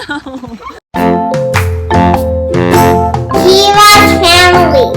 Kiva family.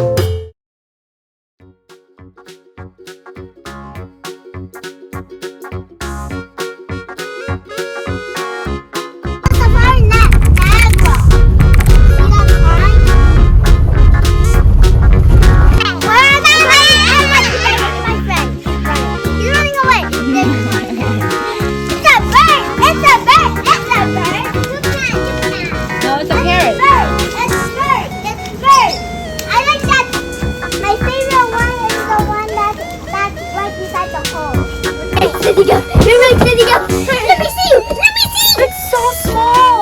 Let me see you! Let me see you! It's so small!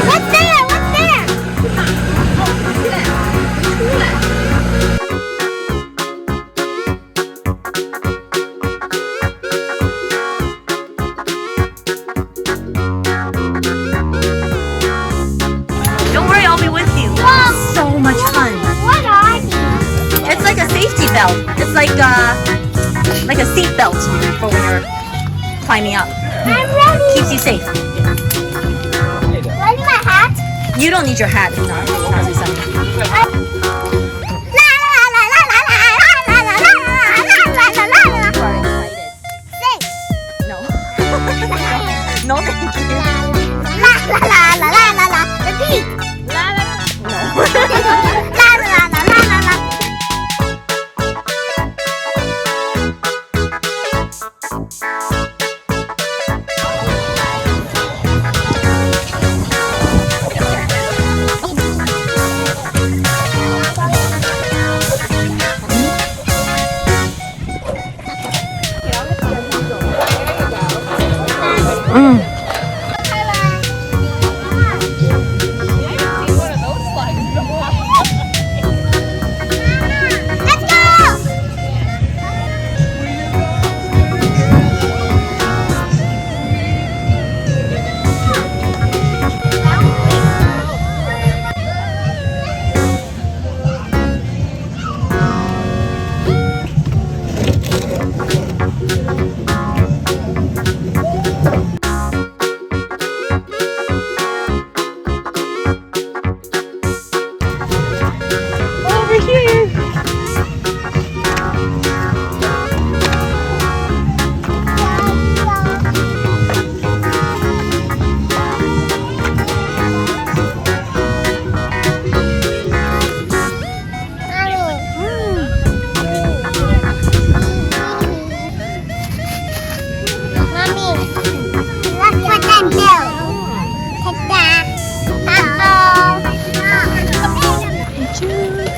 What's there? What's there? Don't worry, I'll be with you. Whoa. So much fun. What are these? It's like a safety belt. It's like a seat belt for when you're climbing up. I'm ready. Keeps you safe. Where's my hat? You don't need your hat. It's not necessary. Sing. No. No, thank you. La la la la la la la. Repeat. La la la. No. La la la la la la.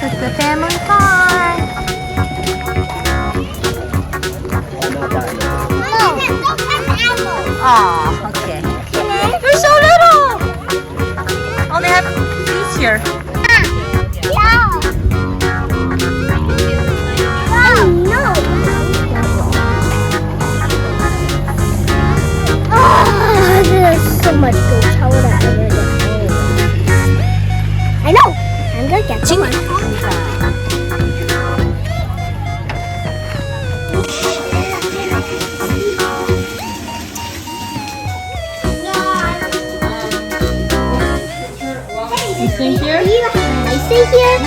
It's the family car. Aw, okay. They're so little. Oh, they have seats here. There's so much good chocolate over there. I know. I'm gonna get some. You stay here? I stay here.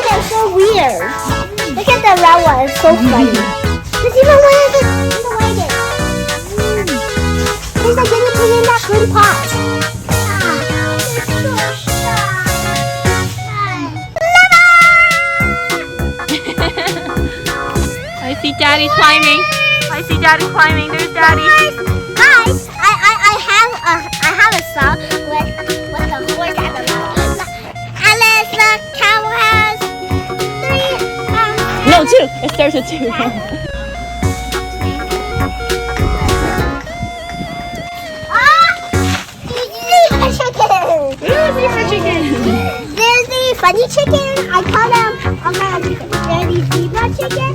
They're so weird. Look at the round one, it's so funny. There's even one in the wagon. There's a guinea pig in that green pot. I see Daddy climbing. I see Daddy climbing. There's Daddy. Guys, I have a song with the horse and the Alice the cow has 3 No, 2. It starts with 2. There's the funny chicken. I call them all kinds of chicken. There's the zebra chicken,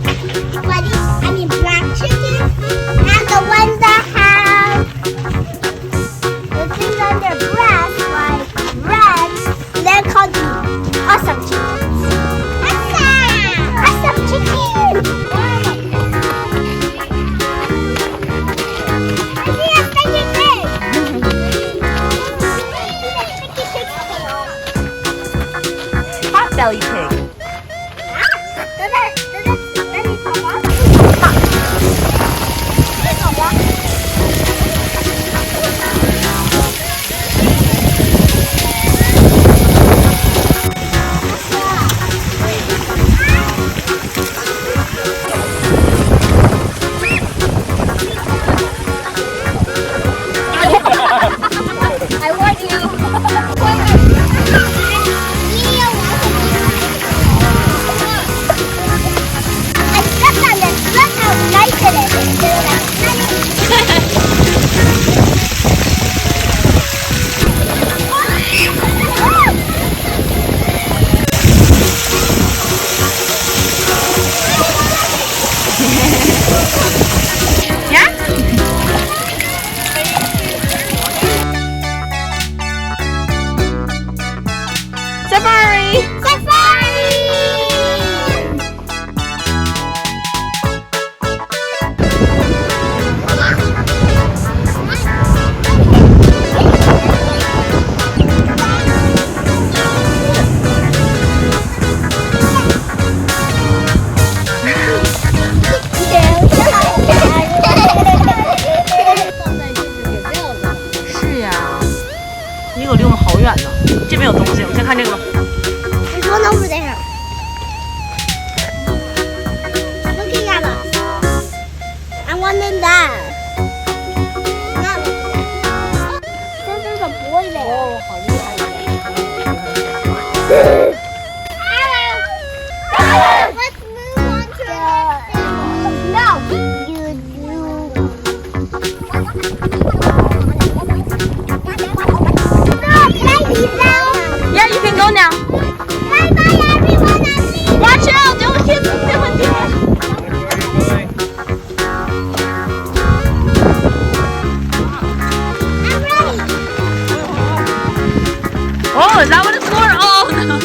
black chicken, and the ones that have the things on their Let's move on to the No, you do. No, can I leave now? Yeah, you can go now. Bye bye everyone. I'm leaving. Watch out! Don't hit the villager. I'm ready. Oh, is that what it's for? Oh no!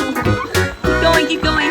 Keep going, keep going.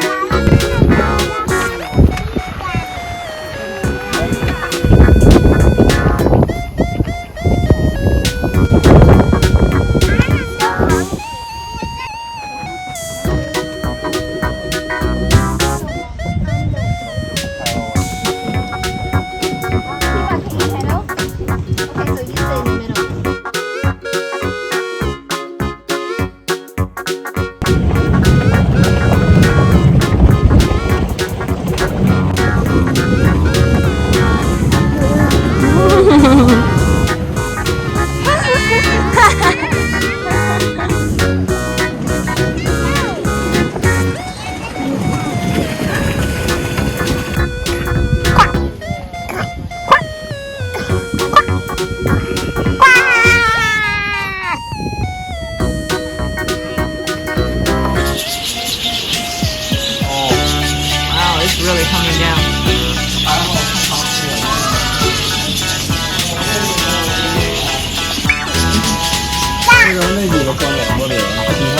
Wow, it's really coming down. 呢個咧，如果放涼嗰度，地下，